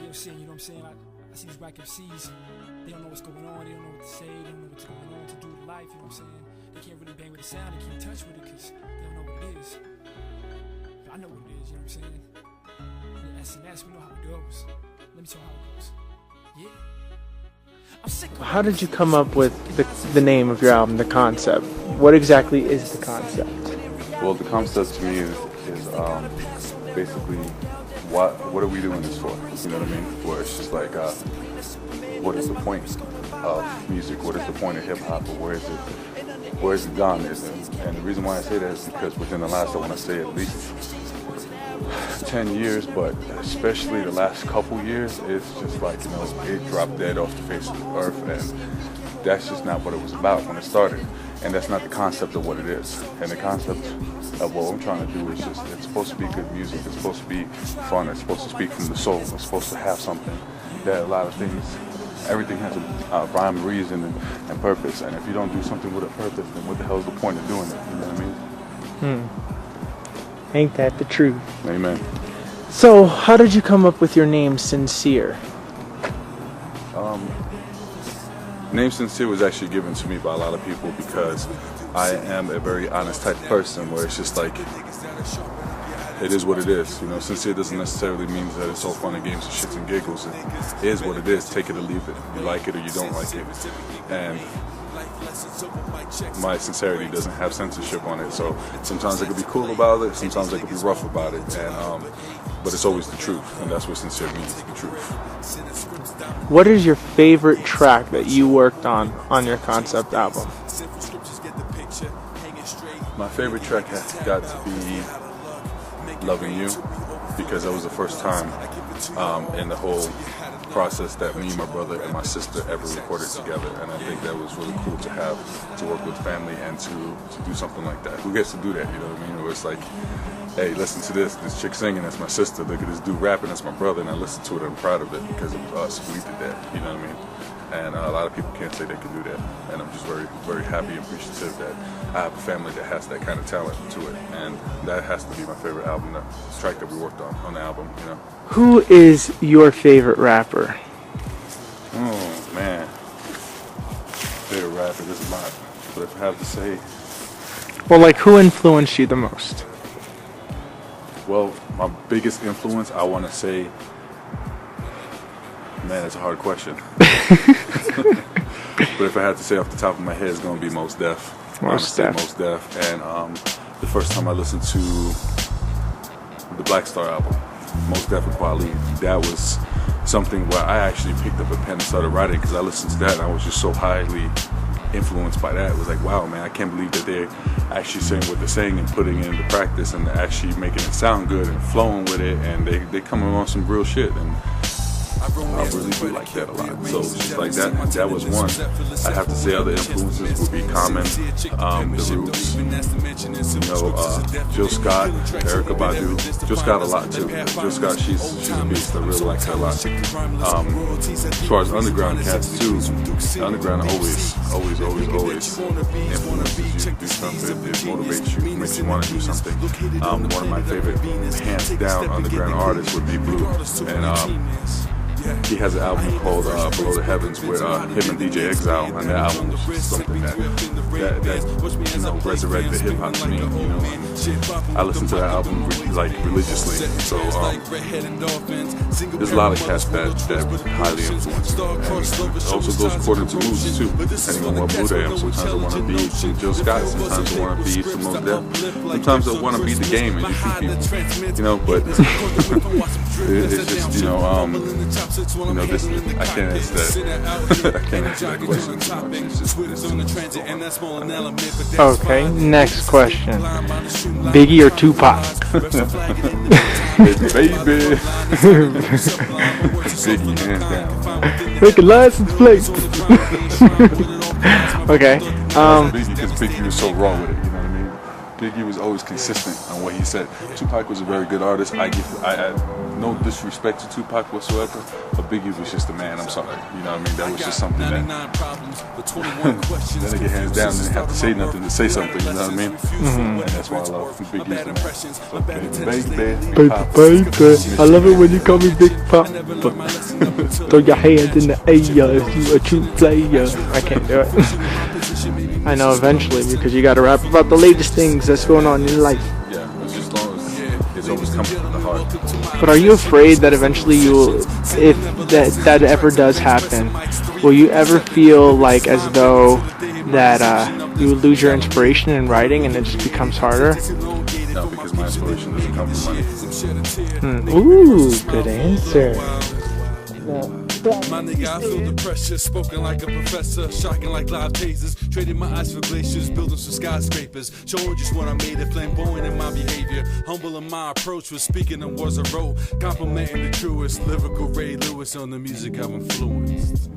get saying, you know what I'm saying? I see these whack MCs, they don't know what's going on, they don't know what to say, they don't know what's going on to do with life, you know what I'm saying? They can't really bang with the sound, they can't touch with it because they don't know what it is. But I know what it is, you know what I'm saying? Yeah, SNS, we know how it goes. Let me tell you how it goes. Yeah. How did you come up with the name of your album, the concept? What exactly is the concept? Well, the concept to me is basically what are we doing this for? You know what I mean? Where it's just like, what is the point of music? What is the point of hip hop? Or where is it gone? And the reason why I say that is because within the last, I want to say at least 10 years, but especially the last couple years, it's just like, you know, it dropped dead off the face of the earth, and that's just not what it was about when it started, and that's not the concept of what it is. And the concept of what I'm trying to do is just, it's supposed to be good music, it's supposed to be fun, it's supposed to speak from the soul, it's supposed to have something that a lot of things, everything has a rhyme, reason, and purpose, and if you don't do something with a purpose, then what the hell is the point of doing it, you know what I mean? Ain't that the truth? Amen. So, how did you come up with your name, Syncere? Name Syncere was actually given to me by a lot of people because I am a very honest type of person where it's just like, it is what it is. You know, sincere doesn't necessarily mean that it's all fun and games and shits and giggles. It is what it is. Take it or leave it. You like it or you don't like it. And my sincerity doesn't have censorship on it, so sometimes I could be cool about it, sometimes I could be rough about it, and but it's always the truth, and that's what sincere means, the truth. What is your favorite track that you worked on your concept album? My favorite track has got to be Loving You, because that was the first time in the whole process that me, my brother, and my sister ever recorded together, and I think that was really cool to have, to work with family and to do something like that. Who gets to do that, you know what I mean? Where it's like, hey, listen to this chick singing, that's my sister, look at this dude rapping, that's my brother, and I listen to it, I'm proud of it, because it was us, we did that, you know what I mean? And a lot of people can't say they can do that, and I'm just very, very happy and appreciative that I have a family that has that kind of talent to it, and that has to be my favorite album, the track that we worked on the album, you know. Who is your favorite rapper? Oh, man. Favorite rapper, there's a lot, but if I have to say... Well, like, who influenced you the most? Well, my biggest influence, I want to say... Man, that's a hard question. But if I had to say off the top of my head, it's going to be Mos Def. Mos Def. Mos Def. And the first time I listened to the Black Star album, Mos Def and Kweli, that was something where I actually picked up a pen and started writing, because I listened to that and I was just so highly influenced by that. It was like, wow, man, I can't believe that they're actually saying what they're saying and putting it into practice, and they're actually making it sound good and flowing with it, and they coming on some real shit. And I really do like that a lot. So just like that was one. I have to say other influences would be Common, The Roots, you know, Jill Scott, Erykah Badu. Jill Scott a lot too. Jill Scott, she's a beast. I really like her a lot. As far as underground cats too, underground always influences you to do something. It motivates you, makes you want to do something. One of my favorite, hands down, underground artists would be Blue, and he has an album called Below the Heavens with him and DJ Exile, and that album was just something that you know, resurrected hip hop to me. You know, I listen to that album like religiously. So there's a lot of cats that highly influence me. And it also goes according to moods too, depending on what mood I am. Sometimes I want to be some Jill Scott, sometimes I want to be some Mos Def, sometimes I want to be the game and just shoot people. You know, but it's just, you know, this, I can't answer that. I can't answer that question. Okay, next question. Biggie or Tupac? Baby. Biggie, hands down. Make a license plate. Okay. Biggie, because Biggie was so raw with it, you know what I mean? Biggie was always consistent on what he said. Tupac was a very good artist. I no disrespect to Tupac whatsoever, but Biggie was just a man. I'm sorry, you know what I mean? That was just something that. Then they get hands down and they have to say nothing to say something. You know what I mean? And that's why I love Biggie's the man. So, Baby. I love it when you call me Big Pop. Throw your hands in the air if you a true player. I can't do it. I know eventually, because you got to rap about the latest things that's going on in your life. Yeah, just as long as it's always coming from the heart. But are you afraid that eventually if that ever does happen, will you ever feel like as though that you would lose your inspiration in writing and it just becomes harder? No, because my inspiration doesn't come from money. Ooh, good answer. My nigga, I feel the pressure, spoken like a professor, shocking like live tasers, trading my eyes for glaciers, building some skyscrapers, showing just what I made it, flamboyant in my behavior, humble in my approach, with speaking the words I wrote, complimenting the truest, lyrical Ray Lewis on the music I've influenced.